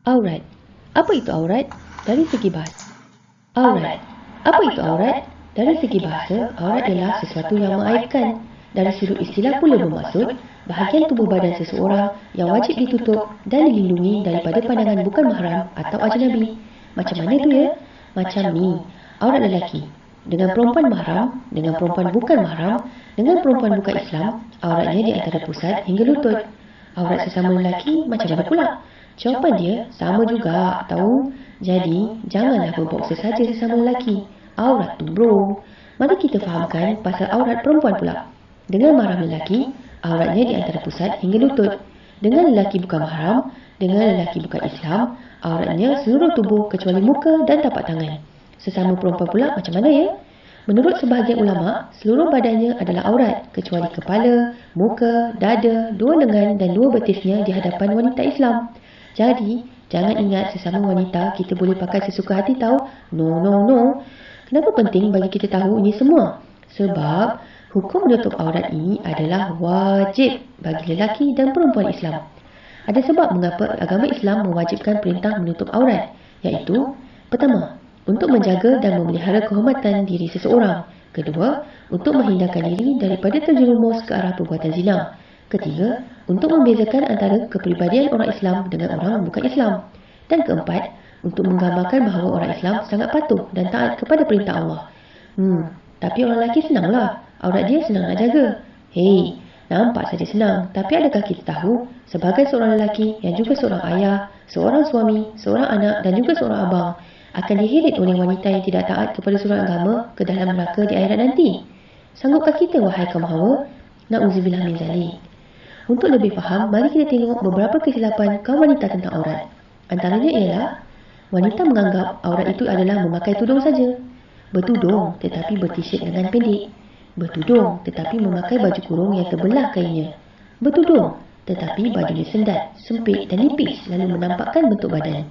Aurat. Apa itu aurat? Dari segi bahasa. Aurat. Apa itu aurat? Dari segi bahasa, aurat ialah sesuatu yang mengaibkan. Dari sudut istilah pula bermaksud bahagian tubuh badan seseorang yang wajib ditutup dan dilindungi daripada pandangan bukan mahram atau ajnabi. Macam mana tu ya? Macam ni, aurat lelaki dengan perempuan mahram, dengan perempuan bukan mahram, dengan perempuan bukan Islam, auratnya di antara pusat hingga lutut. Aurat sesama lelaki macam mana pula? Jawapan dia sama juga, tahu? Jadi, janganlah berboksa saja sesama lelaki. Aurat tu bro. Mari kita fahamkan pasal aurat perempuan pula. Dengan mahram lelaki, auratnya di antara pusat hingga lutut. Dengan lelaki bukan mahram, dengan lelaki bukan Islam, auratnya seluruh tubuh kecuali muka dan tapak tangan. Sesama perempuan pula macam mana ya? Menurut sebahagian ulama, seluruh badannya adalah aurat kecuali kepala, muka, dada, dua lengan dan dua betisnya di hadapan wanita Islam. Jadi, jangan ingat sesama wanita kita boleh pakai sesuka hati tahu. No, no, no. Kenapa penting bagi kita tahu ini semua? Sebab hukum menutup aurat ini adalah wajib bagi lelaki dan perempuan Islam. Ada sebab mengapa agama Islam mewajibkan perintah menutup aurat, iaitu pertama, untuk menjaga dan memelihara kehormatan diri seseorang. Kedua, untuk menghindarkan diri daripada terjerumus ke arah perbuatan zina. Ketiga, untuk membezakan antara kepribadian orang Islam dengan orang bukan Islam. Dan keempat, untuk menggambarkan bahawa orang Islam sangat patuh dan taat kepada perintah Allah. Tapi orang lelaki senanglah. Aurat dia senang nak jaga. Hei, nampak saja senang. Tapi adakah kita tahu, sebagai seorang lelaki yang juga seorang ayah, seorang suami, seorang anak dan juga seorang abang, akan diheret oleh wanita yang tidak taat kepada surat agama ke dalam neraka di akhirat nanti? Sanggupkah kita, wahai kaum hawa? Na'udzubillah min zalik. Untuk lebih faham, mari kita tengok beberapa kesilapan kaum wanita tentang aurat. Antaranya ialah, wanita menganggap aurat itu adalah memakai tudung saja. Bertudung tetapi bertishet lengan pendek. Bertudung tetapi memakai baju kurung yang terbelah kainnya. Bertudung tetapi bajunya sendat, sempit dan nipis lalu menampakkan bentuk badan.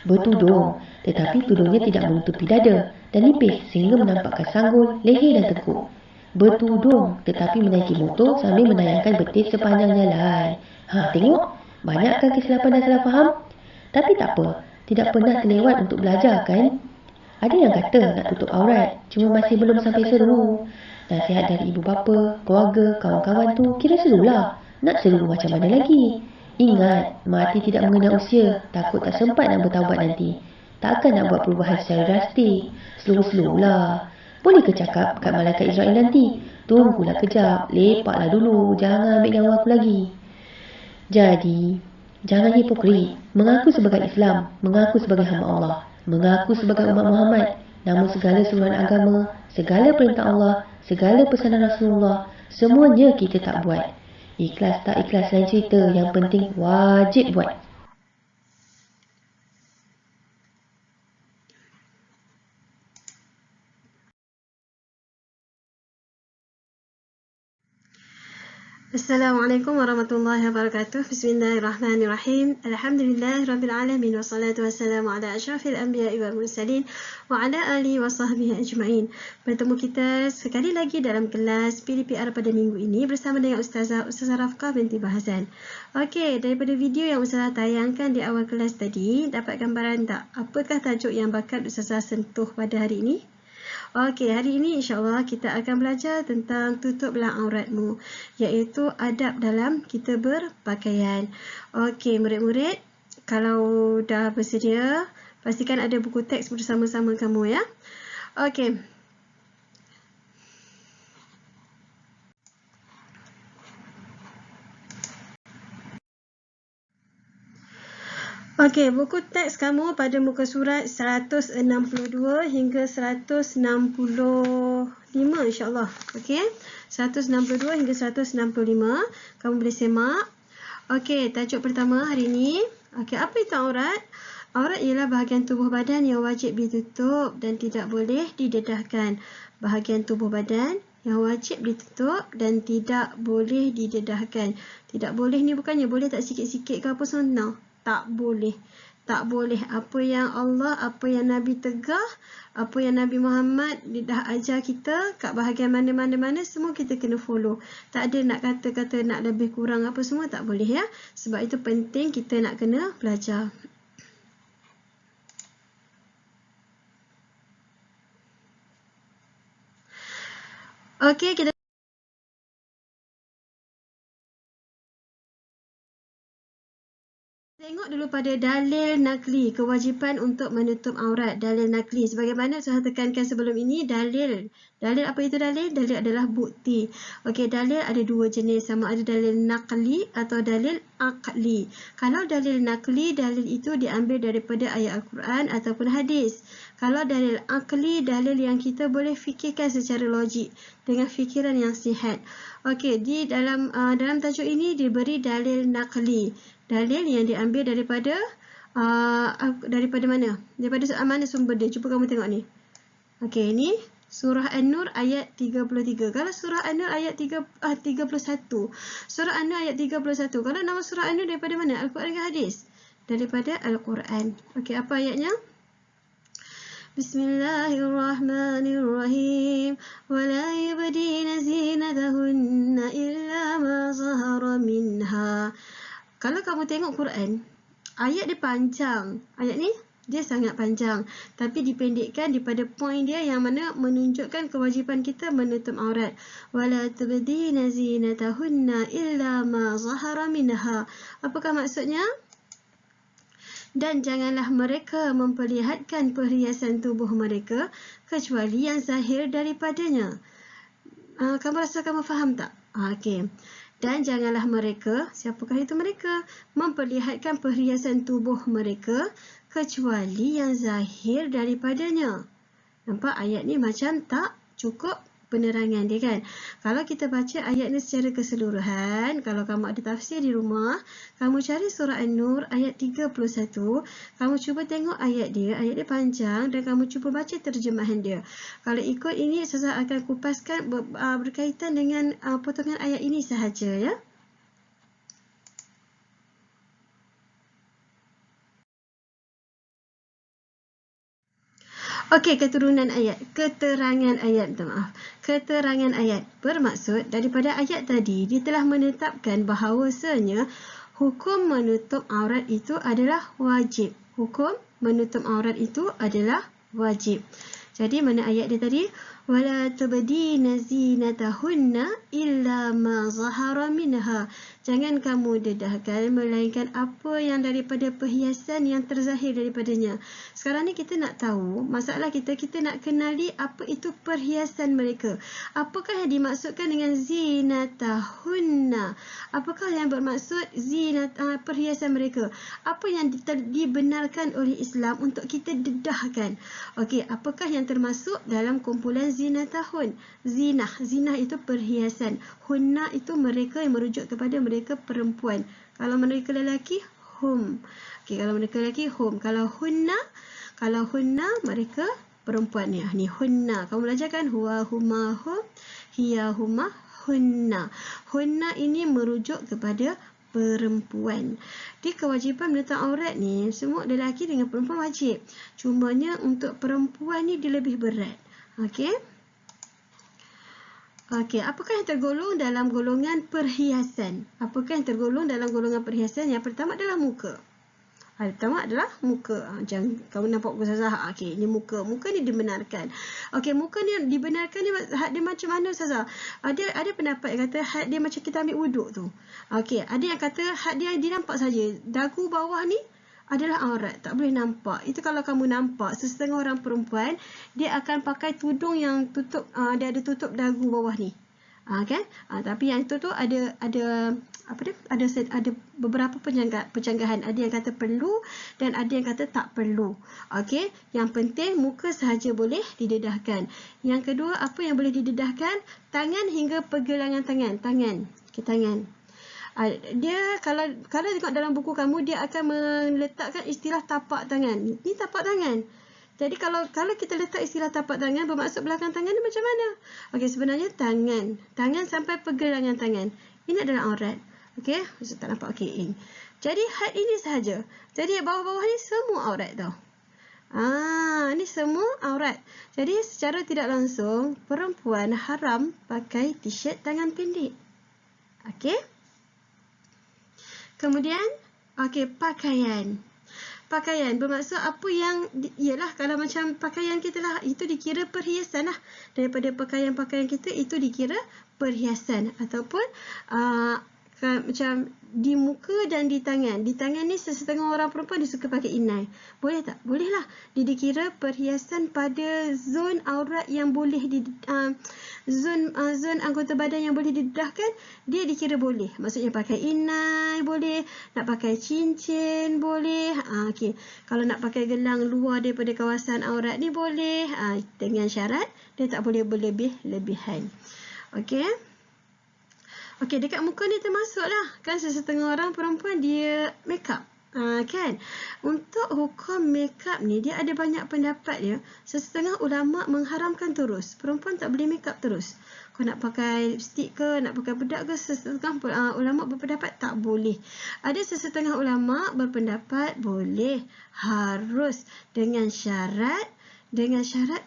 Bertudung tetapi tudungnya tidak menutupi dada dan nipis sehingga menampakkan sanggul, leher dan tengkuk. Bertudung tetapi menaiki motor sambil menayangkan betis sepanjang jalan. Tengok, banyakkan kesilapan dan salah faham. Tapi tak apa, tidak pernah terlewat untuk belajar kan? Ada yang kata nak tutup aurat, cuma masih belum sampai seru. Nasihat dari ibu bapa, keluarga, kawan-kawan tu kira serulah. Nak seru macam mana lagi? Ingat, mati tidak mengenal usia, takut tak sempat nak bertaubat nanti. Takkan nak buat perubahan secara drastik. Slow-slow lah. Boleh ke cakap kat malaikat Israel nanti? Tunggulah kejap, lepaklah dulu, jangan ambil nyawa aku lagi. Jadi, jangan hipokrit, mengaku sebagai Islam, mengaku sebagai hamba Allah, mengaku sebagai umat Muhammad, namun segala suruhan agama, segala perintah Allah, segala pesanan Rasulullah, semuanya kita tak buat. Ikhlas tak ikhlas lain cerita, yang penting wajib buat. Assalamualaikum warahmatullahi wabarakatuh. Bismillahirrahmanirrahim. Alhamdulillahirrabbilalamin. Wassalatu wassalamu ala asyrafil anbiya'i wal mursalin wa ala alihi wa sahbihi ajma'in. Bertemu kita sekali lagi dalam kelas PDPR pada minggu ini bersama dengan Ustazah Rafqah binti Bahazan. Okey, daripada video yang Ustazah tayangkan di awal kelas tadi, dapat gambaran tak apakah tajuk yang bakal Ustazah sentuh pada hari ini? Okey, hari ini insyaAllah kita akan belajar tentang tutuplah auratmu, iaitu adab dalam kita berpakaian. Okey, murid-murid, kalau dah bersedia, pastikan ada buku teks bersama-sama kamu ya. Okey. Okey, buku teks kamu pada muka surat 162 hingga 165 insyaAllah. Okey, 162 hingga 165 kamu boleh semak. Okey, tajuk pertama hari ini. Okey, apa itu aurat? Aurat ialah bahagian tubuh badan yang wajib ditutup dan tidak boleh didedahkan. Bahagian tubuh badan yang wajib ditutup dan tidak boleh didedahkan. Tidak boleh ni bukannya boleh tak sikit-sikit ke apa semua? Tak boleh. Tak boleh. Apa yang Allah, apa yang Nabi tegah, apa yang Nabi Muhammad dah ajar kita kat bahagian mana-mana semua kita kena follow. Tak ada nak kata-kata nak lebih kurang apa semua, tak boleh ya. Sebab itu penting kita nak kena belajar. Okey, kita tengok dulu pada dalil nakli, kewajipan untuk menutup aurat. Dalil nakli, sebagaimana saya tekankan sebelum ini, dalil. Dalil apa itu dalil? Dalil adalah bukti. Okey, dalil ada dua jenis, sama ada dalil nakli atau dalil aqli. Kalau dalil nakli, dalil itu diambil daripada ayat Al-Quran ataupun hadis. Kalau dalil aqli, dalil yang kita boleh fikirkan secara logik dengan fikiran yang sihat. Okey, di dalam tajuk ini diberi dalil nakli. Dalil yang diambil daripada mana? Daripada mana sumber dia? Cuba kamu tengok ni. Okey, ni surah An-Nur ayat 33. Kalau surah An-Nur ayat 31. Surah An-Nur ayat 31. Kalau nama surah An-Nur daripada mana? Al-Quran ke hadis? Daripada Al-Quran. Okey, apa ayatnya? Bismillahirrahmanirrahim. Wala yubdina zinatahunna illa ma zahara minha. Kalau kamu tengok Quran, ayat dia panjang. Ayat ni dia sangat panjang, tapi dipendekkan daripada poin dia yang mana menunjukkan kewajipan kita menutup aurat. Wala tubdina zinatahunna illa ma zahara minha. Apakah maksudnya? Dan janganlah mereka memperlihatkan perhiasan tubuh mereka kecuali yang zahir daripadanya. Kamu rasa kamu faham tak? Okey. Dan janganlah mereka, siapakah itu mereka, memperlihatkan perhiasan tubuh mereka kecuali yang zahir daripadanya. Nampak ayat ni macam tak cukup penerangan dia kan. Kalau kita baca ayat ni secara keseluruhan, kalau kamu ada tafsir di rumah, kamu cari surah An-Nur ayat 31, kamu cuba tengok ayat dia panjang dan kamu cuba baca terjemahan dia. Kalau ikut ini, saya akan kupaskan berkaitan dengan potongan ayat ini sahaja ya. Okey, keterangan ayat, Keterangan ayat bermaksud daripada ayat tadi, dia telah menetapkan bahawasanya hukum menutup aurat itu adalah wajib. Hukum menutup aurat itu adalah wajib. Jadi mana ayat dia tadi? Wala tubdina zinatahunna illa ma zahara minha. Jangan kamu dedahkan melainkan apa yang daripada perhiasan yang terzahir daripadanya. Sekarang ni kita nak tahu, masalah kita nak kenali apa itu perhiasan mereka. Apakah yang dimaksudkan dengan zinatahunna? Apakah yang bermaksud perhiasan mereka? Apa yang dibenarkan oleh Islam untuk kita dedahkan? Okey, apakah yang termasuk dalam kumpulan zinatahun? Zinah itu perhiasan. Hunna itu mereka yang merujuk kepada mereka perempuan. Kalau mereka lelaki, hum. Okey, kalau mereka lelaki, hum. Kalau hunna mereka perempuan ni. Ni hunna. Kamu belajar kan? Huwa, huma, hum, hiya, huma, hunna. Hunna ini merujuk kepada perempuan. Di kewajipan menutup aurat ni, semua lelaki dengan perempuan wajib. Cumanya untuk perempuan ni dia lebih berat. Okey. Okey, apakah yang tergolong dalam golongan perhiasan? Yang pertama adalah muka. Jangan kamu nampak Ustazah. Okey, ini muka. Muka ni dibenarkan. Okey, muka ni dibenarkan ni had dia macam mana Ustazah? Ada pendapat yang kata had dia macam kita ambil wuduk tu. Okey, ada yang kata had dia nampak saja. Dagu bawah ni adalah aurat, tak boleh nampak. Itu kalau kamu nampak, sesetengah orang perempuan dia akan pakai tudung yang tutup, dia ada tutup dagu bawah ni. Kan? Tapi yang itu tu ada beberapa pencanggahan. Ada yang kata perlu dan ada yang kata tak perlu. Okey, yang penting muka sahaja boleh didedahkan. Yang kedua, apa yang boleh didedahkan? Tangan hingga pergelangan tangan. Tangan. Dia kalau tengok dalam buku kamu, dia akan meletakkan istilah tapak tangan. Ni tapak tangan. Jadi kalau kita letak istilah tapak tangan, bermaksud belakang tangan ni macam mana? Okey, sebenarnya tangan sampai pergelangan tangan. Ini adalah aurat. Okey, saya tak nampak. Okey. Jadi had ini sahaja. Jadi bawah-bawah ni semua aurat tau. Ni semua aurat. Jadi secara tidak langsung perempuan haram pakai t-shirt tangan pendek. Okey. Kemudian, pakaian. pakaian. Bermaksud apa yang ialah kalau macam pakaian kita lah, itu dikira perhiasan lah. Daripada pakaian-pakaian kita itu dikira perhiasan ataupun macam di muka dan di tangan. Di tangan ni sesetengah orang perempuan dia suka pakai inai. Boleh tak? Boleh lah. Dia dikira perhiasan pada zon aurat yang boleh zon anggota badan yang boleh didedahkan, dia dikira boleh. Maksudnya pakai inai boleh, nak pakai cincin boleh. Okey. Kalau nak pakai gelang luar daripada kawasan aurat ni boleh. Dengan syarat dia tak boleh berlebih-lebihan. Okey. Okey, dekat muka ni termasuk lah. Kan sesetengah orang perempuan dia make up. Kan? Untuk hukum make up ni, dia ada banyak pendapat dia. Sesetengah ulama' mengharamkan terus. Perempuan tak boleh make up terus. Kau nak pakai lipstick ke, nak pakai bedak ke, sesetengah ulama' berpendapat tak boleh. Ada sesetengah ulama' berpendapat boleh. Harus dengan syarat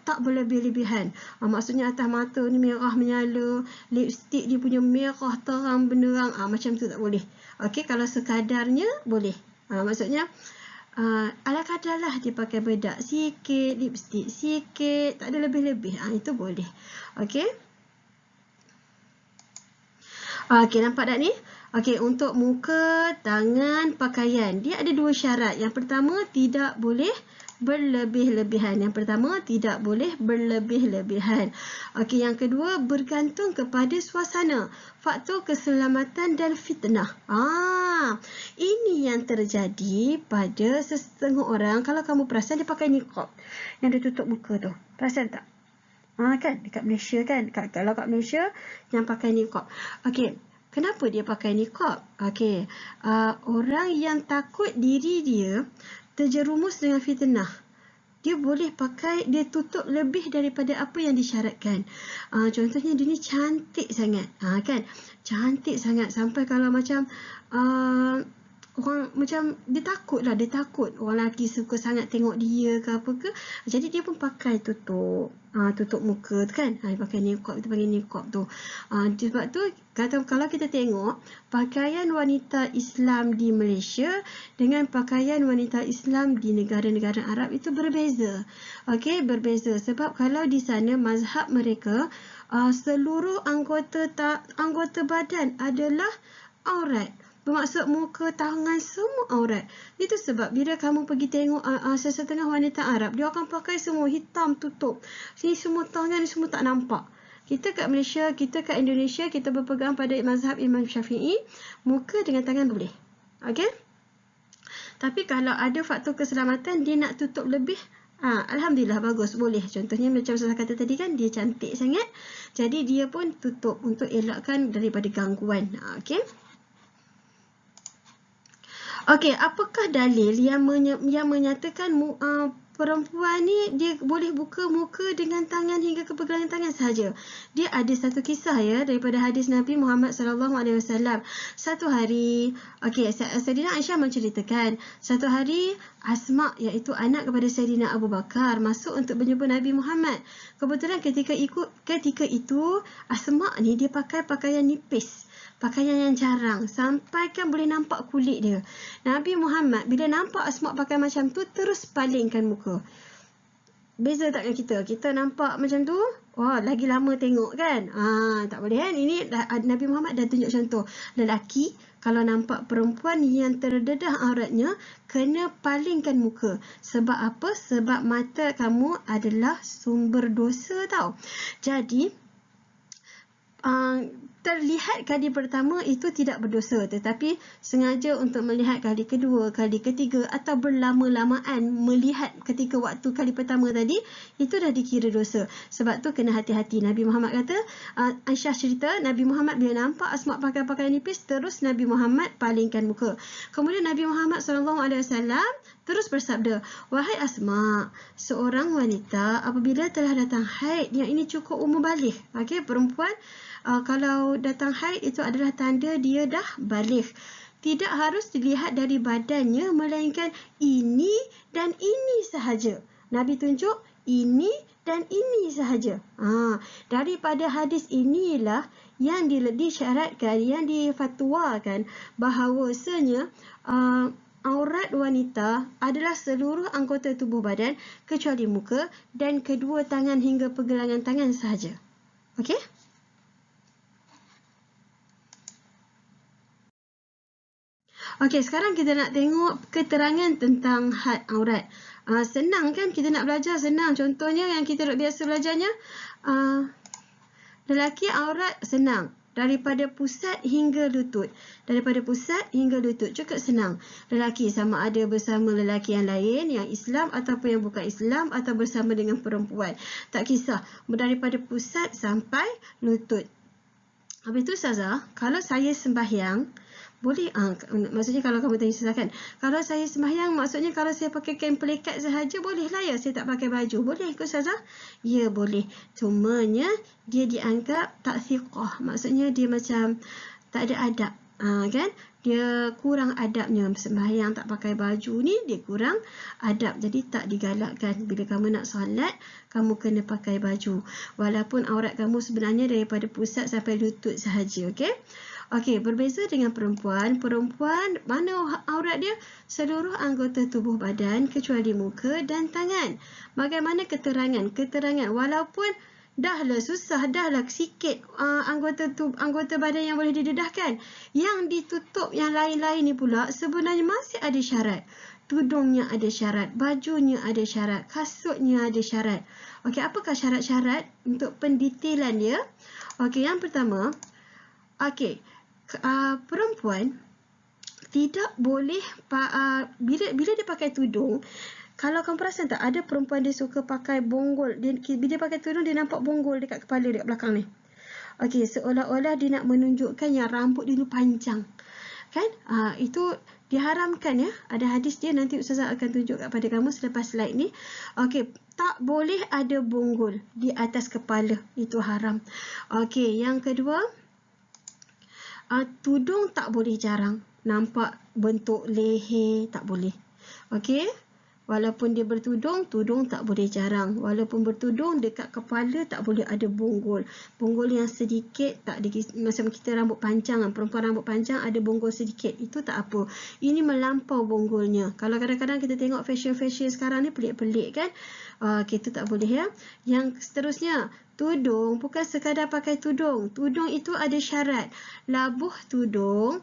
tak berlebih-lebihan. Maksudnya atas mata ni merah menyala, lipstick dia punya merah terang benderang, macam tu tak boleh. Okey, kalau sekadarnya boleh. Maksudnya ala kadar lah, dia pakai bedak sikit, lipstick sikit, tak ada lebih-lebih. Itu boleh. Okey. Okey, nampak tak ni? Okey, untuk muka, tangan, pakaian, dia ada dua syarat. Yang pertama, tidak boleh berlebih-lebihan. Okey, yang kedua, bergantung kepada suasana, faktor keselamatan dan fitnah. Ini yang terjadi pada sesetengah orang. Kalau kamu perasan, dia pakai niqab yang dia tutup muka tu. Perasan tak? Kan dekat Malaysia kan. Kalau kat Malaysia yang pakai niqab. Okey, kenapa dia pakai niqab? Okey, orang yang takut diri dia terjerumus dengan fitnah, dia boleh pakai, dia tutup lebih daripada apa yang disyaratkan. Contohnya dia ni cantik sangat. Kan? Cantik sangat sampai kalau macam orang macam dia takut orang lelaki suka sangat tengok dia ke apa ke. Jadi dia pun pakai tutup muka tu kan. Dia pakai niqab, kita panggil niqab tu. Sebab tu kalau kita tengok pakaian wanita Islam di Malaysia dengan pakaian wanita Islam di negara-negara Arab itu berbeza. Okey, berbeza sebab kalau di sana mazhab mereka seluruh anggota badan adalah aurat. Bermaksud muka, tangan, semua aurat. Itu sebab bila kamu pergi tengok sesetengah wanita Arab, dia akan pakai semua hitam tutup. Sini semua tangan ni semua tak nampak. Kita kat Malaysia, kita kat Indonesia, kita berpegang pada mazhab Imam Syafi'i, muka dengan tangan boleh. Okey? Tapi kalau ada faktor keselamatan, dia nak tutup lebih, alhamdulillah bagus, boleh. Contohnya macam saya kata tadi kan, dia cantik sangat. Jadi dia pun tutup untuk elakkan daripada gangguan. Okey? Okey, apakah dalil yang menyatakan perempuan ni dia boleh buka muka dengan tangan hingga ke pergelangan tangan sahaja? Dia ada satu kisah ya daripada hadis Nabi Muhammad SAW. Satu hari, Sayyidina Aisyah menceritakan, satu hari Asma, iaitu anak kepada Sayyidina Abu Bakar, masuk untuk berjumpa Nabi Muhammad. Kebetulan ketika itu Asma ni dia pakai pakaian nipis, pakaian yang jarang, sampai kan boleh nampak kulit dia. Nabi Muhammad bila nampak Asma pakai macam tu, terus palingkan muka. Beza tak dengan kita? Kita nampak macam tu, lagi lama tengok kan? Tak boleh kan? Ini Nabi Muhammad dah tunjuk contoh. Lelaki kalau nampak perempuan yang terdedah auratnya, kena palingkan muka. Sebab apa? Sebab mata kamu adalah sumber dosa tau. Jadi terlihat kali pertama itu tidak berdosa, tetapi sengaja untuk melihat kali kedua, kali ketiga atau berlama-lamaan melihat ketika waktu kali pertama tadi, itu dah dikira dosa. Sebab tu kena hati-hati. Nabi Muhammad kata, Aisyah cerita, Nabi Muhammad bila nampak Asma pakai pakaian nipis, terus Nabi Muhammad palingkan muka. Kemudian Nabi Muhammad SAW terus bersabda, wahai Asma, seorang wanita apabila telah datang haid, yang ini cukup umur baligh. Okey, perempuan kalau datang haid itu adalah tanda dia dah baligh. Tidak harus dilihat dari badannya, melainkan ini dan ini sahaja. Nabi tunjuk ini dan ini sahaja. Daripada hadis inilah yang disyaratkan, yang difatwakan bahawasanya aurat wanita adalah seluruh anggota tubuh badan kecuali muka dan kedua tangan hingga pergelangan tangan sahaja. Okey? Okey, sekarang kita nak tengok keterangan tentang had aurat. Senang kan kita nak belajar? Senang. Contohnya yang kita biasa belajarnya, lelaki aurat senang. Daripada pusat hingga lutut. Daripada pusat hingga lutut. Cukup senang. Lelaki sama ada bersama lelaki yang lain, yang Islam ataupun yang bukan Islam, atau bersama dengan perempuan. Tak kisah. Daripada pusat sampai lutut. Habis tu Ustazah, kalau saya sembahyang, boleh, maksudnya kalau kamu tanya Ustazah kan, kalau saya sembahyang, maksudnya kalau saya pakai kain pelikat sahaja, bolehlah ya saya tak pakai baju. Boleh ke Ustazah? Ya, boleh. Cumanya, dia dianggap tak thiqah. Maksudnya dia macam tak ada adab. Kan? Dia kurang adabnya. Sembahyang tak pakai baju ni, dia kurang adab. Jadi tak digalakkan. Bila kamu nak solat, kamu kena pakai baju. Walaupun aurat kamu sebenarnya daripada pusat sampai lutut sahaja. Okey? Okey, berbeza dengan perempuan. Perempuan, mana aurat dia? Seluruh anggota tubuh badan kecuali muka dan tangan. Bagaimana keterangan? Keterangan walaupun dahlah susah, dahlah sikit anggota badan yang boleh didedahkan. Yang ditutup yang lain-lain ni pula sebenarnya masih ada syarat. Tudungnya ada syarat, bajunya ada syarat, kasutnya ada syarat. Okey, apakah syarat-syarat untuk pendetailan dia? Okey, yang pertama, okey, perempuan tidak boleh bila dia pakai tudung. Kalau kamu perasan tak, ada perempuan dia suka pakai bonggol. Bila dia pakai tudung, dia nampak bonggol dekat kepala, dekat belakang ni. Okey, seolah-olah dia nak menunjukkan yang rambut dia ni panjang. Kan? Itu diharamkan ya. Ada hadis dia, nanti Ustazah akan tunjuk kepada kamu selepas slide ni. Okey, tak boleh ada bonggol di atas kepala. Itu haram. Okey, yang kedua, tudung tak boleh jarang. Nampak bentuk leher, tak boleh. Okey? Walaupun dia bertudung, tudung tak boleh jarang. Walaupun bertudung, dekat kepala tak boleh ada bonggol. Bonggol yang sedikit, tak ada, macam kita rambut panjang, perempuan rambut panjang ada bonggol sedikit. Itu tak apa. Ini melampau bonggolnya. Kalau kadang-kadang kita tengok fashion-fashion sekarang ni pelik-pelik kan? Itu tak boleh ya. Yang seterusnya, tudung bukan sekadar pakai tudung. Tudung itu ada syarat. Labuh tudung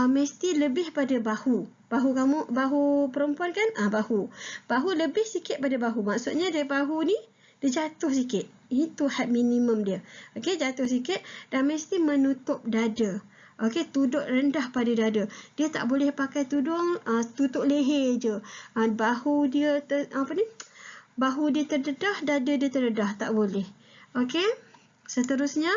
mesti lebih pada bahu. Bahu perempuan kan? Bahu lebih sikit pada bahu. Maksudnya dari bahu ni, dia jatuh sikit. Itu had minimum dia. Okey, jatuh sikit dan mesti menutup dada. Okey, tuduk rendah pada dada. Dia tak boleh pakai tudung tutup leher je. Bahu dia bahu dia terdedah, dada dia terdedah. Tak boleh. Okey, seterusnya.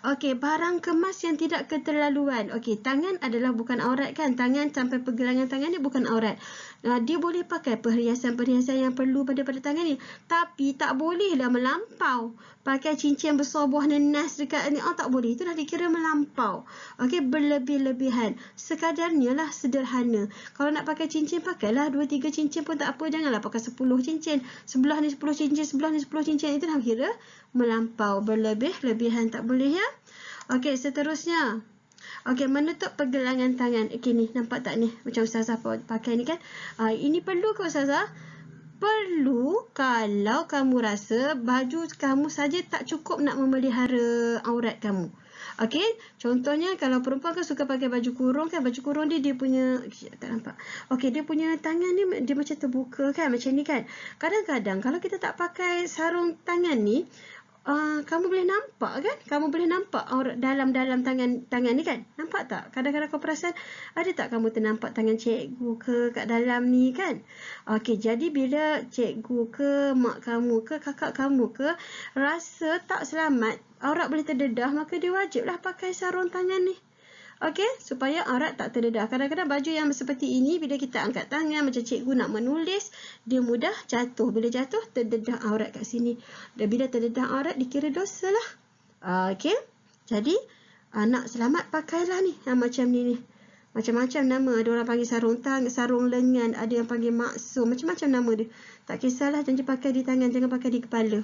Okey, barang kemas yang tidak keterlaluan. Okey, tangan adalah bukan aurat kan? Tangan sampai pergelangan tangan ni bukan aurat. Dia boleh pakai perhiasan-perhiasan yang perlu pada tangan ni. Tapi tak bolehlah melampau. Pakai cincin besar buah nenas dekat ni. Tak boleh. Itu dah dikira melampau. Okey, berlebih-lebihan. Sekadarnya lah sederhana. Kalau nak pakai cincin, pakailah 2-3 cincin pun tak apa. Janganlah pakai 10 cincin. Sebelah ni 10 cincin, sebelah ni 10 cincin. Itu dah kira melampau. Berlebih-lebihan tak boleh ya. Okey, seterusnya. Okey, menutup pergelangan tangan. Okey ni, nampak tak ni? Macam Ustazah pakai ni kan? Ini perlu ke Ustazah? Perlu kalau kamu rasa baju kamu saja tak cukup nak memelihara aurat kamu. Okey, contohnya kalau perempuan kan suka pakai baju kurung kan? Baju kurung dia punya, tak nampak. Okey, dia punya tangan ni dia macam terbuka kan? Macam ni kan? Kadang-kadang kalau kita tak pakai sarung tangan ni, kamu boleh nampak kan? Kamu boleh nampak dalam-dalam tangan ni kan? Nampak tak? Kadang-kadang kau perasan, ada tak kamu ternampak tangan cikgu ke kat dalam ni kan? Okey, jadi bila cikgu ke, mak kamu ke, kakak kamu ke rasa tak selamat, aurat boleh terdedah, maka dia wajiblah pakai sarung tangan ni. Okey, supaya aurat tak terdedah. Kadang-kadang baju yang seperti ini, bila kita angkat tangan, macam cikgu nak menulis, dia mudah jatuh. Bila jatuh, terdedah aurat kat sini. Dan bila terdedah aurat, dikira dosa lah. Okey, jadi nak selamat, pakailah ni. Macam ni. Macam-macam nama. Ada orang panggil sarung tangan, sarung lengan, ada yang panggil maksum. Macam-macam nama dia. Tak kisahlah, jangan pakai di tangan, jangan pakai di kepala.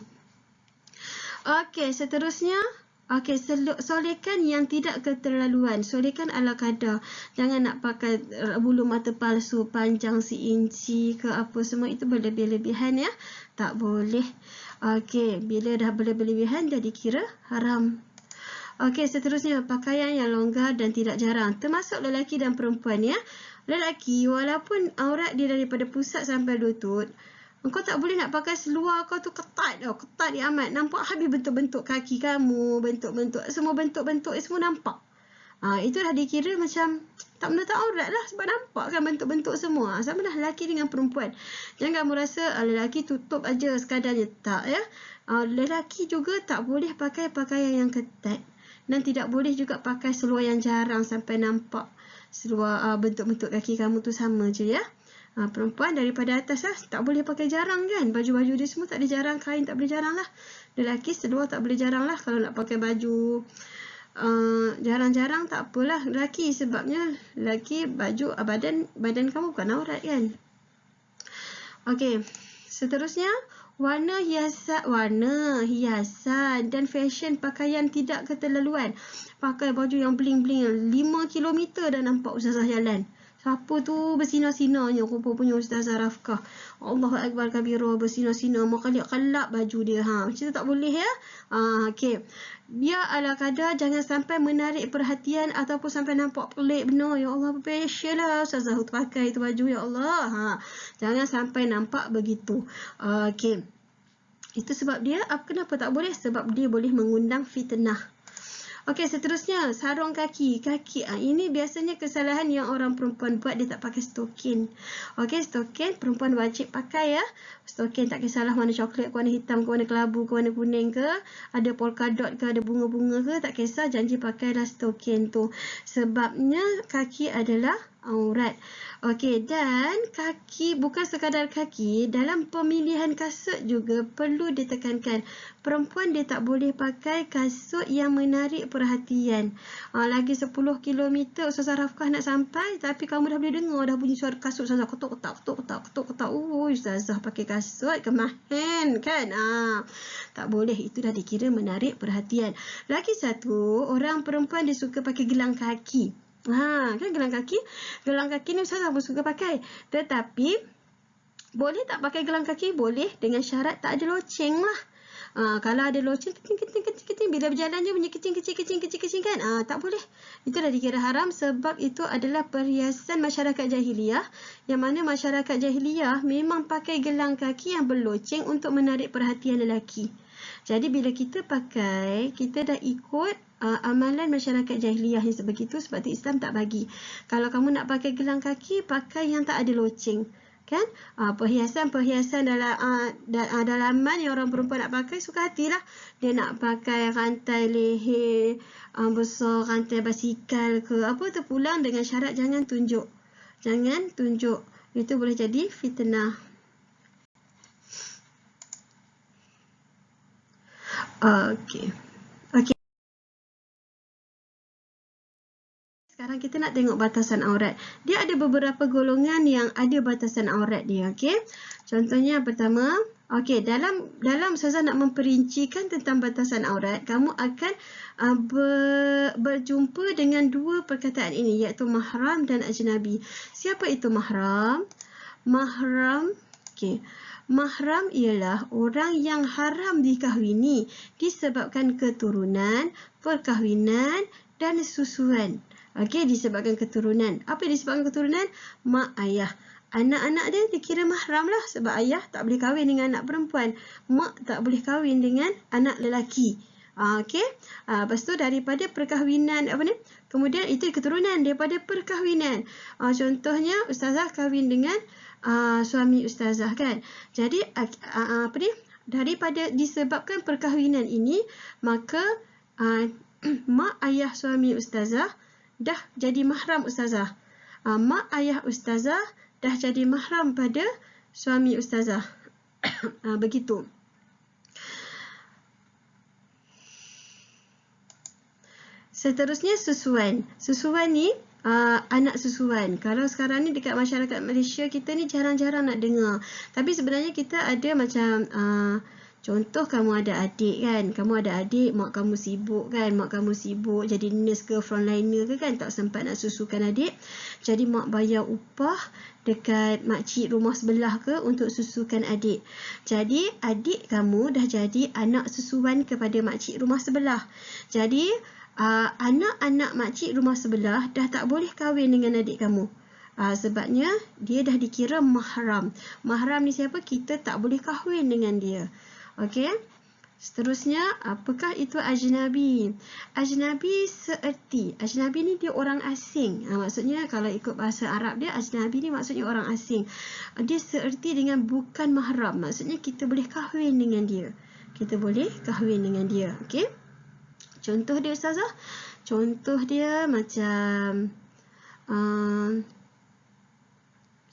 Okey, seterusnya. Okey, solekan yang tidak keterlaluan. Solekan ala kadar. Jangan nak pakai bulu mata palsu panjang seinci ke apa semua, itu berlebih-lebihan ya. Tak boleh. Okey, bila dah berlebih-lebihan dah dikira haram. Okey, seterusnya pakaian yang longgar dan tidak jarang, termasuk lelaki dan perempuan ya. Lelaki walaupun aurat dia daripada pusat sampai lutut, engkau tak boleh nak pakai seluar kau tu ketat tau, ketat dia amat. Nampak habis bentuk-bentuk kaki kamu, bentuk-bentuk semua bentuk-bentuk semua nampak. Itu dah dikira macam tak menutup aurat lah, sebab nampak kan bentuk-bentuk semua. Sama lah lelaki dengan perempuan. Jangan kamu rasa lelaki tutup aja sekadarnya, tak ya. Lelaki juga tak boleh pakai pakaian yang ketat, dan tidak boleh juga pakai seluar yang jarang sampai nampak seluar bentuk-bentuk kaki kamu tu sama je ya. Perempuan daripada atas lah, tak boleh pakai jarang kan. Baju-baju dia semua tak boleh jarang, kain tak boleh jarang lah. Lelaki seluar tak boleh jarang lah. Kalau nak pakai baju jarang-jarang tak apalah lelaki, sebabnya lelaki baju badan kamu bukan aurat kan. Okey, seterusnya warna hiasan dan fashion pakaian tidak keterlaluan. Pakai baju yang bling-bling 5 kilometer dah nampak ustazah jalan. Siapa tu bersinar-sinarnya? Rupa-punya Ustazah Rafkah. Allahu Akbar kabira, bersinar-sinar, makalak-kalak baju dia. Macam tu tak boleh ya. Okey. Biar ala kadar, jangan sampai menarik perhatian ataupun sampai nampak pelik benar. Ya Allah, special lah Ustazah tu pakai tu baju, ya Allah. Jangan sampai nampak begitu. Okey. Itu sebab dia, kenapa tak boleh? Sebab dia boleh mengundang fitnah. Okey, seterusnya sarung kaki. Ini biasanya kesalahan yang orang perempuan buat, dia tak pakai stokin. Okey, stokin perempuan wajib pakai ya. Stokin tak kisahlah warna coklat ke warna hitam ke warna kelabu ke warna kuning ke, ada polka dot ke ada bunga-bunga ke, tak kisah, janji pakailah stokin tu. Sebabnya kaki adalah aurat. Okey, dan kaki, bukan sekadar kaki, dalam pemilihan kasut juga perlu ditekankan. Perempuan dia tak boleh pakai kasut yang menarik perhatian. Lagi 10 km Ustazah Rafkah nak sampai, tapi kamu dah boleh dengar dah bunyi suara kasut Ustazah ketuk-ketak, ketuk-ketak. Ustazah pakai kasut kemahan kan. Tak boleh, itu dah dikira menarik perhatian. Lagi satu, orang perempuan dia suka pakai gelang kaki. Kan gelang kaki ni Ustazah pun suka pakai. Tetapi boleh tak pakai gelang kaki? Boleh, dengan syarat tak ada loceng lah. Kalau ada loceng kecil, bila berjalan je bunyi kecil kan, tak boleh. Itu dah dikira haram, sebab itu adalah perhiasan masyarakat jahiliyah, yang mana masyarakat jahiliyah memang pakai gelang kaki yang berloceng untuk menarik perhatian lelaki. Jadi bila kita pakai, kita dah ikut amalan masyarakat jahiliyah yang sebegitu, sebab tu Islam tak bagi. Kalau kamu nak pakai gelang kaki, pakai yang tak ada loceng. Kan? Perhiasan dalam dalaman yang orang perempuan nak pakai, suka hatilah. Dia nak pakai rantai leher besar, rantai basikal ke apa, terpulang dengan syarat jangan tunjuk. Itu boleh jadi fitnah. Okey. Sekarang kita nak tengok batasan aurat. Dia ada beberapa golongan yang ada batasan aurat dia, okey. Contohnya yang pertama, okey, dalam Ustazah nak memperincikan tentang batasan aurat, kamu akan berjumpa dengan dua perkataan ini, iaitu mahram dan ajnabi. Siapa itu mahram? Mahram ialah orang yang haram dikahwini disebabkan keturunan, perkahwinan dan susuan. Okey, disebabkan keturunan. Apa yang disebabkan keturunan? Mak ayah. Anak-anak dia dikira mahram lah, sebab ayah tak boleh kahwin dengan anak perempuan. Mak tak boleh kahwin dengan anak lelaki. Okey. Lepas tu daripada perkahwinan, kemudian itu keturunan daripada perkahwinan. Contohnya Ustazah kahwin dengan suami Ustazah kan. Jadi daripada disebabkan perkahwinan ini, maka mak ayah suami Ustazah dah jadi mahram Ustazah. Mak ayah Ustazah dah jadi mahram pada suami Ustazah. Begitu. Seterusnya susuan. Susuan ni anak susuan. Kalau sekarang ni dekat masyarakat Malaysia kita ni jarang-jarang nak dengar. Tapi sebenarnya kita ada macam Contoh kamu ada adik kan, kamu ada adik, mak kamu sibuk kan, mak kamu sibuk jadi nurse ke frontliner ke kan, tak sempat nak susukan adik. Jadi mak bayar upah dekat makcik rumah sebelah ke untuk susukan adik. Jadi adik kamu dah jadi anak susuan kepada makcik rumah sebelah. Jadi anak-anak makcik rumah sebelah dah tak boleh kahwin dengan adik kamu. Sebabnya dia dah dikira mahram. Mahram ni siapa? Kita tak boleh kahwin dengan dia. Okey. Seterusnya, apakah itu ajnabi? Ajnabi seerti. Ajnabi ni dia orang asing. Maksudnya kalau ikut bahasa Arab dia, ajnabi ni maksudnya orang asing. Dia seerti dengan bukan mahram. Maksudnya kita boleh kahwin dengan dia. Kita boleh kahwin dengan dia. Okey. Contoh dia Ustazah. Contoh dia macam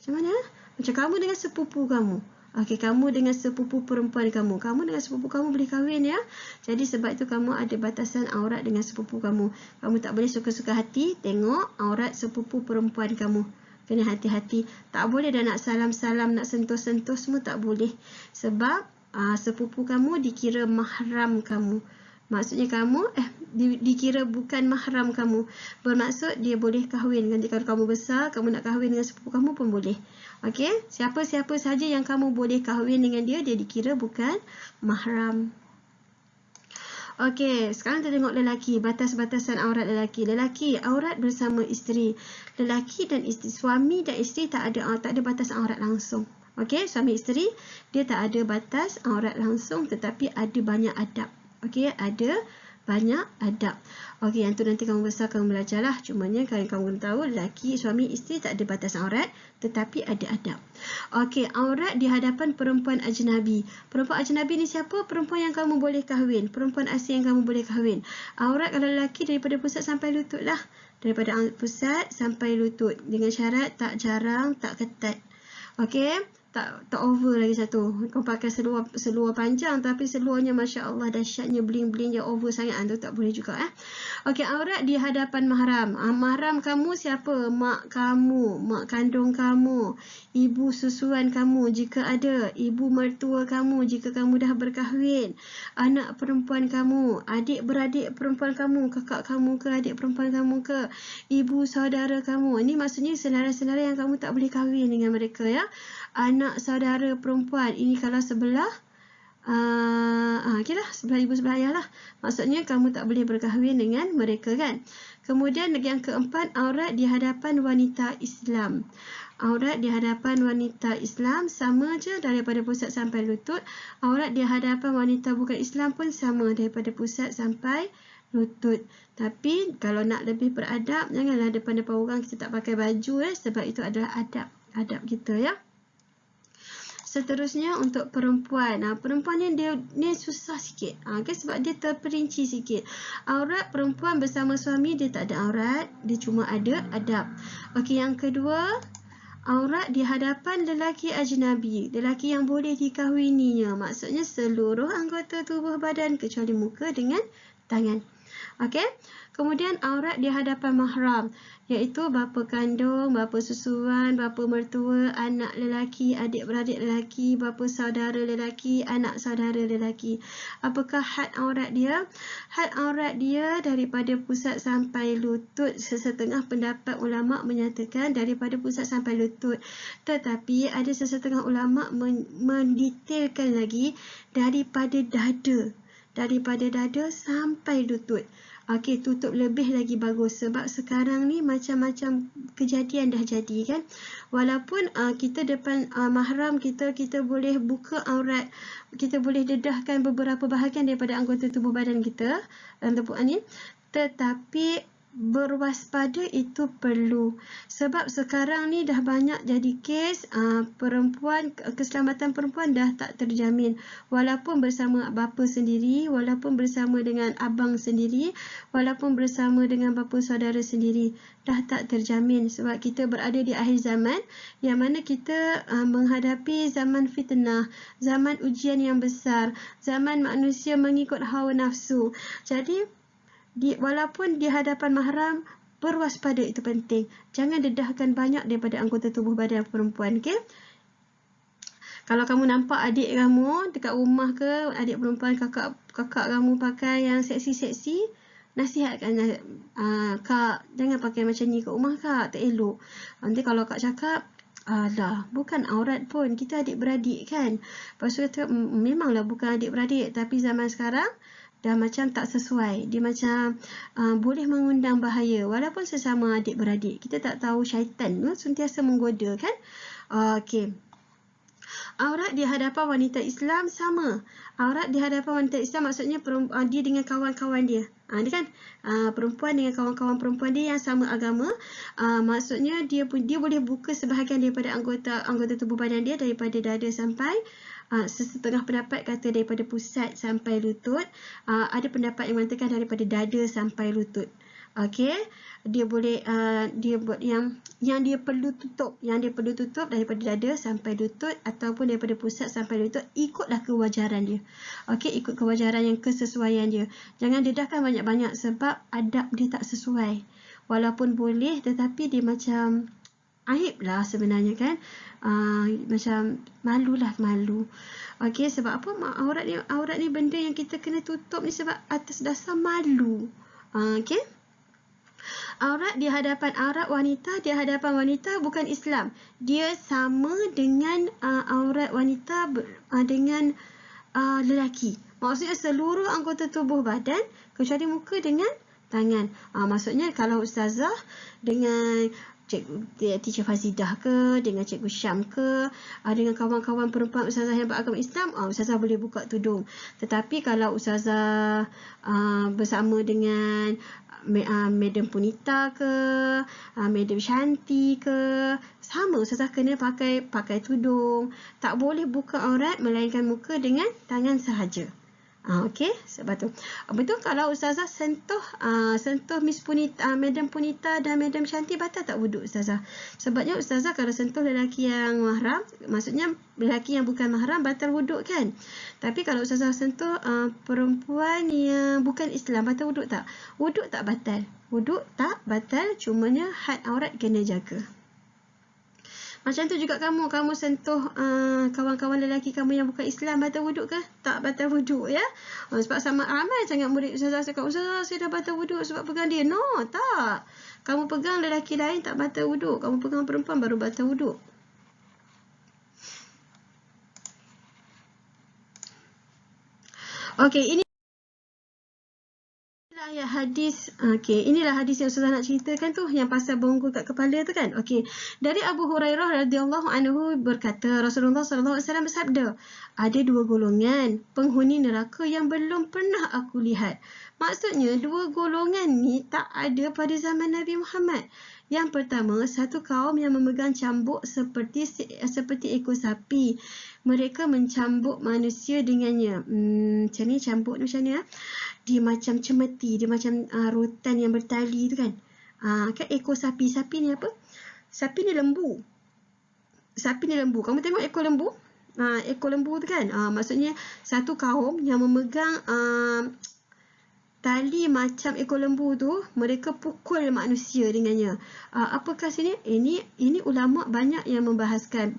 macam mana? Macam kamu dengan sepupu kamu. Okey, kamu dengan sepupu perempuan kamu. Kamu dengan sepupu kamu boleh kahwin ya. Jadi sebab itu kamu ada batasan aurat dengan sepupu kamu. Kamu tak boleh suka-suka hati tengok aurat sepupu perempuan kamu. Kena hati-hati. Tak boleh dah nak salam-salam, nak sentuh-sentuh semua tak boleh. Sebab sepupu kamu dikira mahram kamu. Maksudnya kamu dikira bukan mahram kamu. Bermaksud dia boleh kahwin. Nanti kalau kamu besar, kamu nak kahwin dengan sepupu kamu pun boleh. Okey, siapa-siapa saja yang kamu boleh kahwin dengan dia, dia dikira bukan mahram. Okey, sekarang kita tengok lelaki, batas-batasan aurat lelaki. Lelaki aurat bersama isteri. Lelaki dan isteri, suami dan isteri tak ada batas aurat langsung. Okey, suami isteri dia tak ada batas aurat langsung, tetapi ada banyak adab. Okey, ada banyak adab. Okey, yang tu nanti kamu besar kamu belajarlah. Cumanya kalau kamu tahu lelaki, suami, isteri tak ada batas aurat, tetapi ada adab. Okey, aurat di hadapan perempuan ajnabi. Perempuan ajnabi ni siapa? Perempuan yang kamu boleh kahwin. Perempuan asing yang kamu boleh kahwin. Aurat kalau lelaki daripada pusat sampai lutut lah. Daripada pusat sampai lutut. Dengan syarat tak jarang, tak ketat. Okey. Tak over lagi satu. Kau pakai seluar panjang tapi seluarnya Masya Allah dahsyatnya bling-bling je over sangat. Tu tak boleh juga. Okey, aurat di hadapan mahram. Mahram kamu siapa? Mak kamu, mak kandung kamu, ibu susuan kamu jika ada, ibu mertua kamu jika kamu dah berkahwin, anak perempuan kamu, adik-beradik perempuan kamu, kakak kamu ke, adik perempuan kamu ke, ibu saudara kamu. Ini maksudnya saudara-saudara yang kamu tak boleh kahwin dengan mereka ya. Anak saudara perempuan, ini kalau sebelah okeylah, sebelah ibu sebelah ayah lah. Maksudnya kamu tak boleh berkahwin dengan mereka kan. Kemudian yang keempat, aurat di hadapan wanita Islam. Aurat di hadapan wanita Islam sama je daripada pusat sampai lutut. Aurat di hadapan wanita bukan Islam pun sama daripada pusat sampai lutut. Tapi kalau nak lebih beradab, janganlah depan-depan orang kita tak pakai baju sebab itu adalah adab kita ya. Seterusnya untuk perempuan. Perempuan ni susah sikit. Sebab dia terperinci sikit. Aurat perempuan bersama suami dia tak ada aurat, dia cuma ada adab. Okey, yang kedua, aurat di hadapan lelaki ajnabi, lelaki yang boleh dikahwininya. Maksudnya seluruh anggota tubuh badan kecuali muka dengan tangan. Okey. Kemudian aurat di hadapan mahram, iaitu bapa kandung, bapa susuan, bapa mertua, anak lelaki, adik-beradik lelaki, bapa saudara lelaki, anak saudara lelaki. Apakah had aurat dia? Had aurat dia daripada pusat sampai lutut. Sesetengah pendapat ulama menyatakan daripada pusat sampai lutut. Tetapi ada sesetengah ulama mendetailkan lagi daripada dada. Daripada dada sampai lutut. Okey, tutup lebih lagi bagus sebab sekarang ni macam-macam kejadian dah jadi kan. Walaupun kita depan mahram kita boleh buka aurat, kita boleh dedahkan beberapa bahagian daripada anggota tubuh badan kita dalam tempuhan ni, tetapi berwaspada itu perlu. Sebab sekarang ni dah banyak jadi kes perempuan, keselamatan perempuan dah tak terjamin. Walaupun bersama bapa sendiri, walaupun bersama dengan abang sendiri, walaupun bersama dengan bapa saudara sendiri, dah tak terjamin. Sebab kita berada di akhir zaman yang mana kita menghadapi zaman fitnah, zaman ujian yang besar, zaman manusia mengikut hawa nafsu. Jadi walaupun di hadapan mahram, berwaspada itu penting. Jangan dedahkan banyak daripada anggota tubuh badan perempuan. Okay? Kalau kamu nampak adik kamu dekat rumah ke, adik perempuan kakak kamu pakai yang seksi-seksi, nasihatkan, kak, jangan pakai macam ni kat rumah kak, tak elok. Nanti kalau kak cakap, alah, bukan aurat pun, kita adik-beradik kan. Lepas tu kata, memanglah bukan adik-beradik, tapi zaman sekarang dah macam tak sesuai. Dia macam boleh mengundang bahaya. Walaupun sesama adik-beradik, kita tak tahu syaitan sentiasa menggoda kan. Okey. Aurat di hadapan wanita Islam sama. Aurat di hadapan wanita Islam maksudnya dia dengan kawan-kawan dia. Dia kan perempuan dengan kawan-kawan perempuan dia yang sama agama. Maksudnya dia boleh buka sebahagian daripada anggota tubuh badan dia, daripada dada sampai setengah pendapat kata daripada pusat sampai lutut. Ada pendapat yang mengatakan daripada dada sampai lutut. Okey, dia boleh dia buat yang dia perlu tutup, daripada dada sampai lutut ataupun daripada pusat sampai lutut, ikutlah kewajaran dia. Okey, ikut kewajaran yang kesesuaian dia. Jangan dedahkan banyak-banyak sebab adab dia tak sesuai. Walaupun boleh tetapi dia macam aib lah sebenarnya kan. Macam malu. Okey, sebab apa aurat ni benda yang kita kena tutup ni sebab atas dasar malu. Okey. Aurat wanita di hadapan wanita bukan Islam. Dia sama dengan aurat wanita dengan lelaki. Maksudnya seluruh anggota tubuh badan kecuali muka dengan tangan. Maksudnya kalau ustazah dengan teacher Fazidah ke, dengan cikgu Syam ke, dengan kawan-kawan perempuan ustazah yang beragama Islam, ustazah boleh buka tudung. Tetapi kalau ustazah bersama dengan Madam Punita ke, Madam Shanti ke, sama ustazah kena pakai tudung. Tak boleh buka aurat melainkan muka dengan tangan sahaja. Okey, sebab tu. Betul kalau ustazah sentuh Miss Punita, Madam Punita dan Madam Shanti, batal tak wuduk ustazah? Sebabnya ustazah kalau sentuh lelaki yang mahram, maksudnya lelaki yang bukan mahram, batal wuduk kan? Tapi kalau ustazah sentuh perempuan yang bukan Islam, batal wuduk tak? Wuduk tak batal. Wuduk tak batal, cumanya had aurat kena jaga. Macam tu juga kamu sentuh kawan-kawan lelaki kamu yang bukan Islam, batal wuduk ke? Tak batal wuduk ya. Sebab sama ramai sangat murid ustazah cakap, ustazah saya dah batal wuduk sebab pegang dia. No, tak. Kamu pegang lelaki lain tak batal wuduk. Kamu pegang perempuan baru batal wuduk. Okey, ini inilah hadis yang ustazah nak ceritakan tu, yang pasal bonggol kat kepala tu kan. Okey, dari Abu Hurairah radhiyallahu anhu berkata, Rasulullah sallallahu alaihi wasallam bersabda, ada dua golongan penghuni neraka yang belum pernah aku lihat. Maksudnya dua golongan ni tak ada pada zaman Nabi Muhammad. Yang pertama, satu kaum yang memegang cambuk seperti ekor sapi. Mereka mencambuk manusia dengannya. Macam ni cambuk ni macam ni Dia macam cemeti, dia macam rotan yang bertali tu kan. Kan ekor sapi. Sapi ni apa? Sapi ni lembu. Kamu tengok ekor lembu? Ekor lembu tu kan. Maksudnya satu kaum yang memegang tali macam ekor lembu tu, mereka pukul manusia dengannya. Apakah sini? Ini ulama banyak yang membahaskan,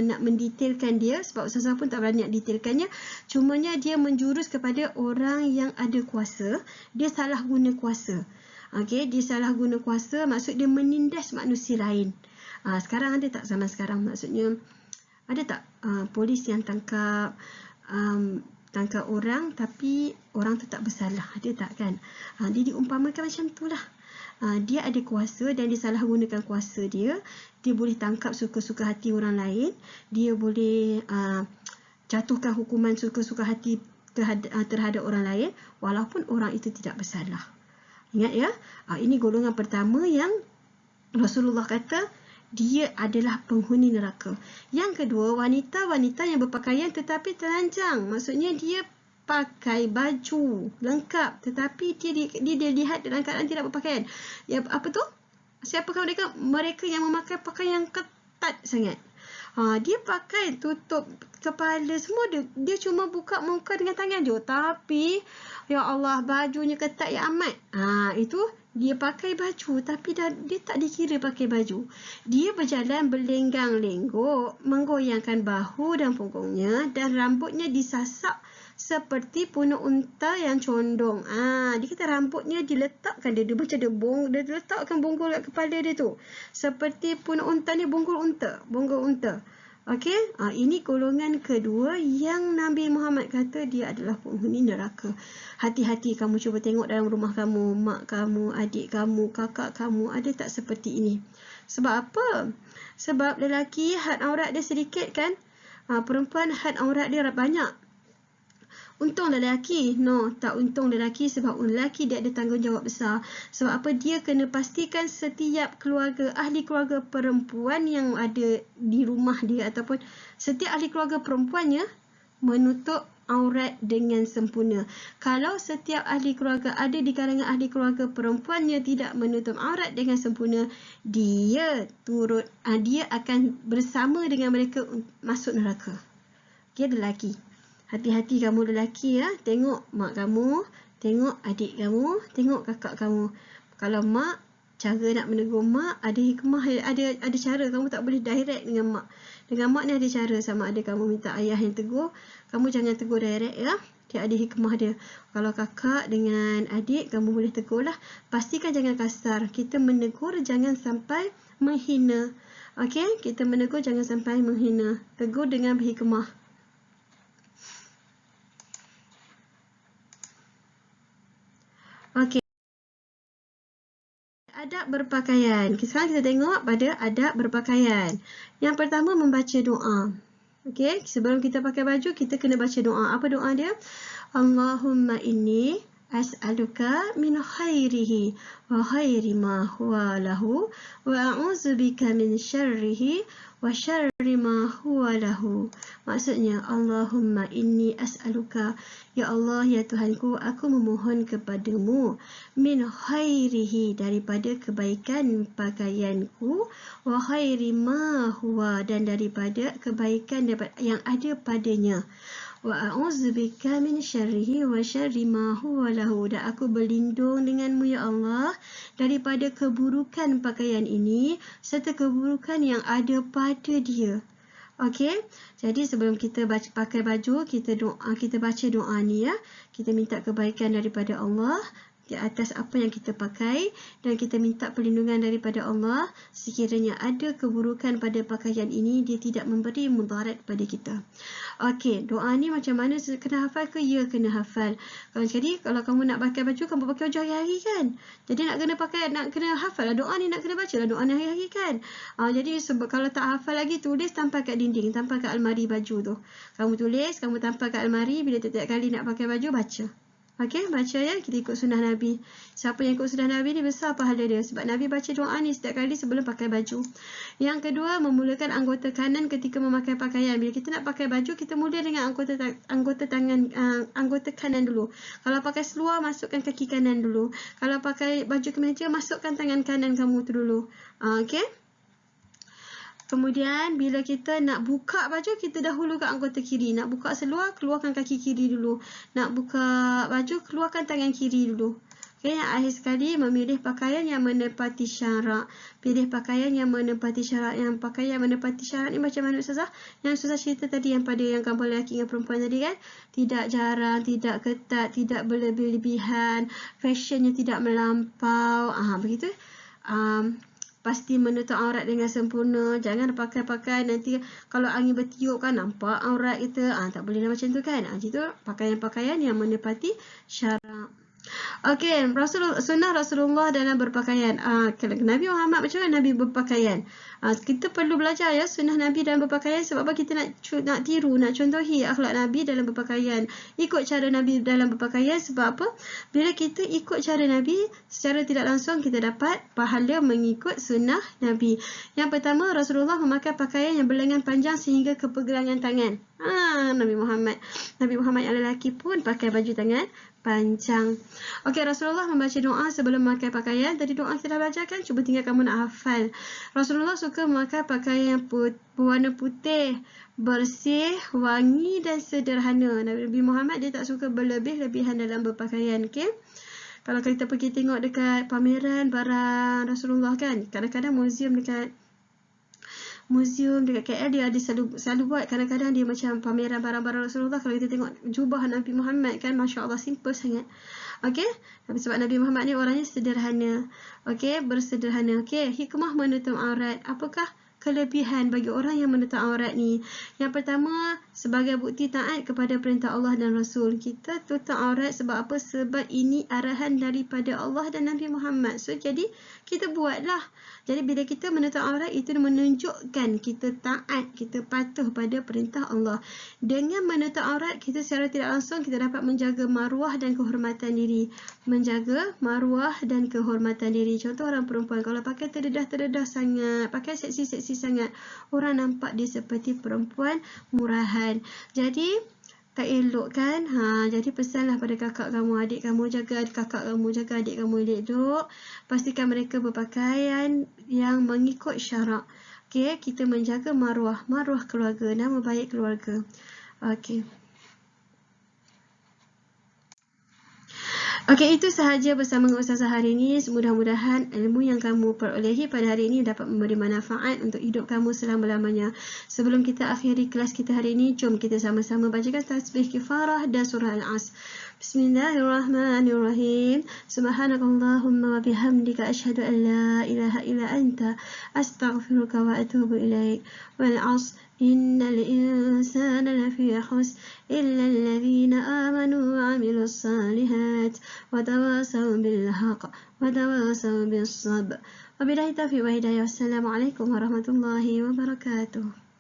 nak mendetailkan dia, sebab ustazah pun tak berani nak detailkannya. Cumanya dia menjurus kepada orang yang ada kuasa, dia salah guna kuasa. Okey, dia salah guna kuasa, maksud dia menindas manusia lain. Sekarang ada tak zaman sekarang? Maksudnya ada tak polis yang tangkap orang tapi orang tu tak bersalah? Ada tak kan? Dia diumpamakan macam itulah. Dia ada kuasa dan dia salah gunakan kuasa dia. Dia boleh tangkap suka-suka hati orang lain. Dia boleh jatuhkan hukuman suka-suka hati terhadap orang lain walaupun orang itu tidak bersalah. Ingat ya, ini golongan pertama yang Rasulullah kata dia adalah penghuni neraka. Yang kedua, wanita-wanita yang berpakaian tetapi telanjang. Maksudnya dia pakai baju lengkap tetapi dia lihat dalam keadaan tidak berpakaian. Ya, apa tu? Siapakah mereka? Mereka yang memakai pakaian ketat sangat. Dia pakai tutup kepala semua, dia cuma buka muka dengan tangan dia. Tapi ya Allah, bajunya ketat ya amat. Itu Dia pakai baju tapi dia tak dikira pakai baju. Dia berjalan berlenggang-lenggok, menggoyangkan bahu dan punggungnya dan rambutnya disasak seperti punuk unta yang condong. Dia kata rambutnya diletakkan dia macam dia letakkan bonggol kat kepala dia tu. Seperti punuk unta ni bonggol unta. Okey, ini golongan kedua yang Nabi Muhammad kata dia adalah penghuni neraka. Hati-hati kamu cuba tengok dalam rumah kamu, mak kamu, adik kamu, kakak kamu ada tak seperti ini. Sebab apa? Sebab lelaki had aurat dia sedikit kan? Perempuan had aurat dia banyak. Untung lelaki. No, tak untung lelaki sebab lelaki dia ada tanggungjawab besar. Sebab apa? Dia kena pastikan setiap keluarga, ahli keluarga perempuan yang ada di rumah dia ataupun setiap ahli keluarga perempuannya menutup aurat dengan sempurna. Kalau setiap ahli keluarga ada di kalangan ahli keluarga perempuannya tidak menutup aurat dengan sempurna, dia akan bersama dengan mereka masuk neraka. Dia lelaki. Hati-hati kamu lelaki ya. Tengok mak kamu, tengok adik kamu, tengok kakak kamu. Kalau mak, cara nak menegur mak ada hikmah, ada cara. Kamu tak boleh direct dengan mak. Dengan mak ni ada cara. Sama ada kamu minta ayah yang tegur, kamu jangan tegur direct ya. Dia ada hikmah dia. Kalau kakak dengan adik, kamu boleh tegur lah. Pastikan jangan kasar. Kita menegur jangan sampai menghina. Okey, kita menegur jangan sampai menghina. Tegur dengan berhikmah. Okey. Adab berpakaian. Sekarang kita tengok pada adab berpakaian. Yang pertama membaca doa. Okey, sebelum kita pakai baju kita kena baca doa. Apa doa dia? Allahumma inni as'aluka min khairihi wa khairi ma huwa lahu wa a'udzubika min syarrihi wa syarri ma huwa lahu. Maksudnya, Allahumma inni as'aluka, ya Allah, ya Tuhanku, aku memohon kepadamu min khairihi, daripada kebaikan pakaianku, wa khairi ma huwa, dan daripada kebaikan yang ada padanya, wa a'udzubika min syarrihi wa syarri ma huwa lahu, dan aku berlindung denganmu ya Allah daripada keburukan pakaian ini serta keburukan yang ada pada dia. Okey, jadi sebelum kita pakai baju, kita baca doa ni ya. Kita minta kebaikan daripada Allah di atas apa yang kita pakai dan kita minta perlindungan daripada Allah sekiranya ada keburukan pada pakaian ini, dia tidak memberi mudarat pada kita. Okey, doa ni macam mana kena hafal ke? Ya, kena hafal. Jadi kalau kamu nak pakai baju, kamu pakai baju hari-hari kan? Jadi nak kena hafal lah doa ni, nak kena baca lah doa ni hari-hari kan? Jadi sebab kalau tak hafal lagi, tulis tampal kat dinding, tampal kat almari baju tu. Kamu tulis, kamu tampal kat almari, bila setiap kali nak pakai baju, baca. Okey, baca ya, kita ikut sunnah Nabi. Siapa yang ikut sunnah Nabi ni besar pahala dia sebab Nabi baca doa ni setiap kali sebelum pakai baju. Yang kedua, memulakan anggota kanan ketika memakai pakaian. Bila kita nak pakai baju, kita mula dengan anggota kanan dulu. Kalau pakai seluar, masukkan kaki kanan dulu. Kalau pakai baju kemeja, masukkan tangan kanan kamu tu dulu. Okey. Kemudian bila kita nak buka baju, kita dahulu ke anggota kiri. Nak buka seluar, keluarkan kaki kiri dulu. Nak buka baju, keluarkan tangan kiri dulu. Okay, yang akhir sekali memilih pakaian yang menepati syarak. Pilih pakaian yang menepati syarak. Yang pakaian yang menepati syarak ni macam mana Ustazah? Yang Ustazah cerita tadi yang pada yang gambar lelaki dengan perempuan tadi kan? Tidak jarang, tidak ketat, tidak berlebih-lebihan, fashionnya tidak melampau. Begitu. Pasti menutup aurat dengan sempurna. Jangan pakai-pakai nanti kalau angin bertiup kan nampak aurat kita. Tak boleh macam tu kan. Itu pakaian-pakaian yang menepati syarak. Okey, sunnah Rasulullah dalam berpakaian. Nabi Muhammad macam mana Nabi berpakaian? Kita perlu belajar ya sunnah Nabi dalam berpakaian sebab apa? Kita nak tiru, nak contohi akhlak Nabi dalam berpakaian. Ikut cara Nabi dalam berpakaian sebab apa? Bila kita ikut cara Nabi, secara tidak langsung kita dapat pahala mengikut sunnah Nabi. Yang pertama, Rasulullah memakai pakaian yang berlengan panjang sehingga ke pergelangan tangan. Nabi Muhammad yang lelaki pun pakai baju tangan panjang. Okey, Rasulullah membaca doa sebelum memakai pakaian. Tadi doa kita dah belajar kan? Cuba tinggal kamu nak hafal. Rasulullah suka memakai pakaian yang berwarna putih, bersih, wangi dan sederhana. Nabi Muhammad dia tak suka berlebih-lebihan dalam berpakaian. Okey. Kalau kita pergi tengok dekat pameran barang Rasulullah kan, kadang-kadang muzium dekat KL dia ada selalu buat, kadang-kadang dia macam pameran barang-barang Rasulullah. Kalau kita tengok jubah Nabi Muhammad kan, Masya Allah, simple sangat. Okey, tapi sebab Nabi Muhammad ni orangnya sederhana, okey, bersederhana. Okey, hikmah menutup aurat. Apakah kelebihan bagi orang yang menutup aurat ni? Yang pertama, sebagai bukti taat kepada perintah Allah dan Rasul. Kita tutup aurat sebab apa? Sebab ini arahan daripada Allah dan Nabi Muhammad. So, jadi kita buatlah. Jadi bila kita menutup aurat, itu menunjukkan kita taat, kita patuh pada perintah Allah. Dengan menutup aurat, kita secara tidak langsung kita dapat menjaga maruah dan kehormatan diri. Menjaga maruah dan kehormatan diri. Contoh orang perempuan, kalau pakai terdedah sangat, pakai seksi-seksi sangat, orang nampak dia seperti perempuan murahan. Jadi tak elok kan? Jadi pesanlah pada kakak kamu, adik kamu, jaga kakak kamu, jaga adik kamu elok. Pastikan mereka berpakaian yang mengikut syarak. Okey, kita menjaga maruah keluarga, nama baik keluarga. Okey. Okey, itu sahaja bersama Ustazah hari ini. Mudah-mudahan ilmu yang kamu perolehi pada hari ini dapat memberi manfaat untuk hidup kamu selama-lamanya. Sebelum kita akhiri kelas kita hari ini, jom kita sama-sama bacakan tasbih kifarah dan surah Al-As. Bismillahirrahmanirrahim. Subhanakallahumma wa bihamdika asyhadu an la ilaha illa anta astaghfiruka wa atubu ilaik. Wal 'asr innal insana lafi khusr illa alladhina amanu wa 'amilus salihat wa tawasaw bil haqq wa tawasaw bis sabr. Wabillahi taufiq wa hidayah. Wassalamualaikum warahmatullahi wabarakatuh.